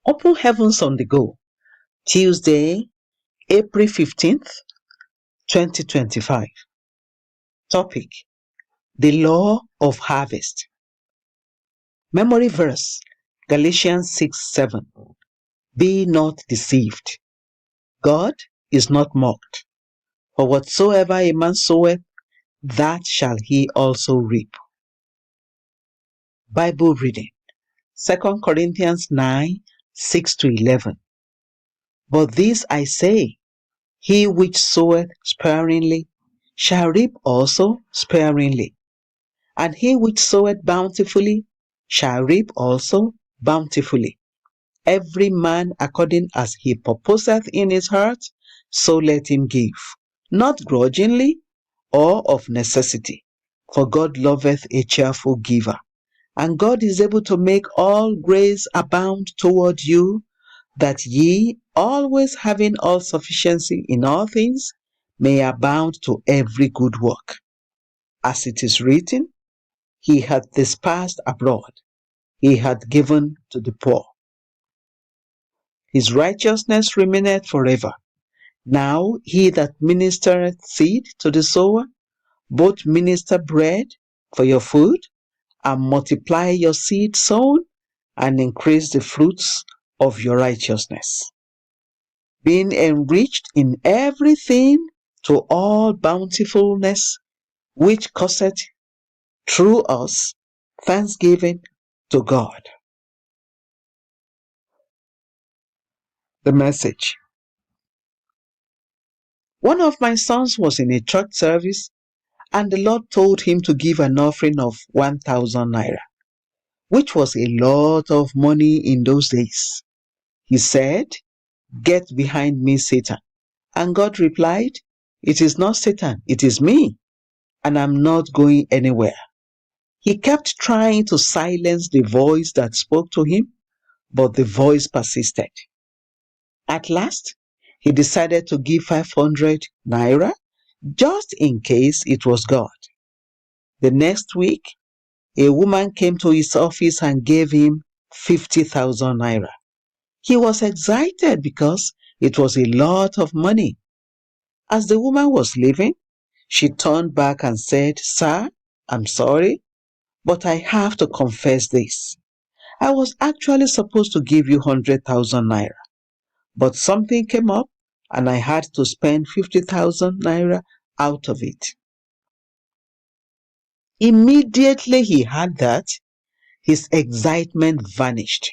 Open Heavens on the Go, Tuesday, April 15th, 2025. Topic: The Law of Harvest. Memory verse, Galatians 6:7. Be not deceived. God is not mocked. For whatsoever a man soweth, that shall he also reap. Bible reading, 2 Corinthians 9:6-11. But this I say, he which soweth sparingly shall reap also sparingly, and he which soweth bountifully shall reap also bountifully. Every man according as he purposeth in his heart, so let him give, not grudgingly or of necessity, for God loveth a cheerful giver. And God is able to make all grace abound toward you, that ye, always having all sufficiency in all things, may abound to every good work. As it is written, He hath dispersed abroad, He hath given to the poor. His righteousness remaineth forever. Now he that ministereth seed to the sower, both minister bread for your food, and multiply your seed sown, and increase the fruits of your righteousness, being enriched in everything to all bountifulness, which causeth through us thanksgiving to God. The message. One of my sons was in a church service, and the Lord told him to give an offering of 1,000 naira, which was a lot of money in those days. He said, "Get behind me, Satan." And God replied, "It is not Satan, it is me, and I'm not going anywhere." He kept trying to silence the voice that spoke to him, but the voice persisted. At last, he decided to give 500 naira, just in case it was God. The next week, a woman came to his office and gave him 50,000 naira. He was excited because it was a lot of money. As the woman was leaving, she turned back and said, "Sir, I'm sorry, but I have to confess this. I was actually supposed to give you 100,000 naira, but something came up and I had to spend 50,000 naira out of it." Immediately he heard that, his excitement vanished.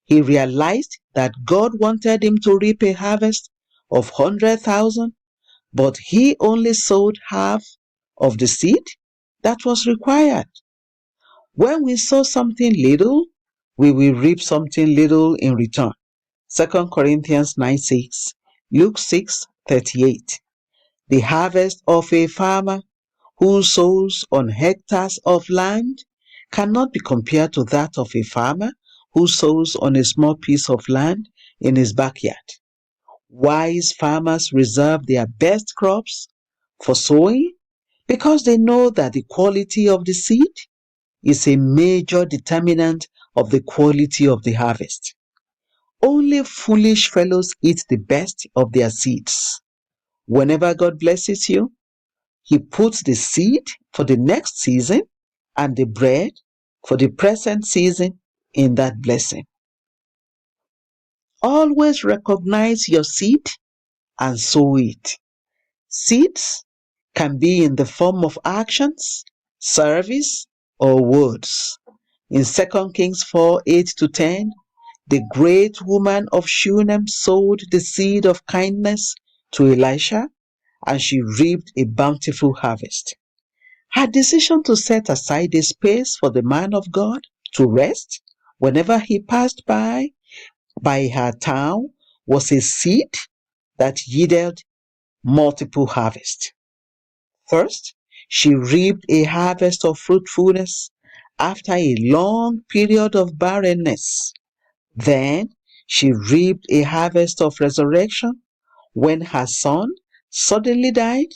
He realized that God wanted him to reap a harvest of 100,000, but he only sowed half of the seed that was required. When we sow something little, we will reap something little in return. 2 Corinthians 9:6, Luke 6:38. The harvest of a farmer who sows on hectares of land cannot be compared to that of a farmer who sows on a small piece of land in his backyard. Wise farmers reserve their best crops for sowing because they know that the quality of the seed is a major determinant of the quality of the harvest. Only foolish fellows eat the best of their seeds. Whenever God blesses you, He puts the seed for the next season and the bread for the present season in that blessing. Always recognize your seed and sow it. Seeds can be in the form of actions, service, or words. In 2 Kings 4:8-10, the great woman of Shunem sowed the seed of kindness to Elisha, and she reaped a bountiful harvest. Her decision to set aside a space for the man of God to rest whenever he passed by her town was a seed that yielded multiple harvests. First, she reaped a harvest of fruitfulness after a long period of barrenness. Then she reaped a harvest of resurrection when her son suddenly died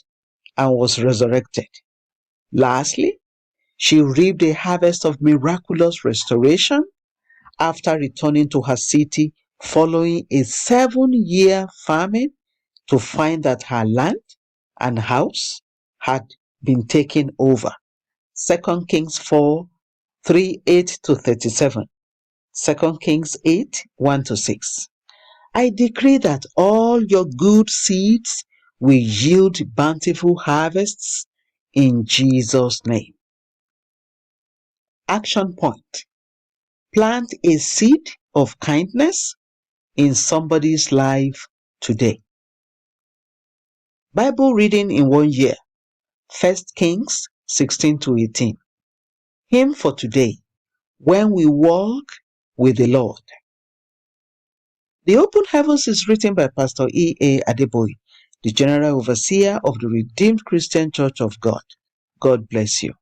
and was resurrected. Lastly, she reaped a harvest of miraculous restoration after returning to her city following a 7-year famine to find that her land and house had been taken over. 2 Kings 4, 8 to 37. 2 Kings 8, 1 to 6. I decree that all your good seeds will yield bountiful harvests in Jesus' name. Action point. Plant a seed of kindness in somebody's life today. Bible reading in 1 year. 1 Kings 16 to 18. Hymn for today. When we walk with the Lord. The Open Heavens is written by Pastor E.A. Adeboye, the General Overseer of the Redeemed Christian Church of God. God bless you.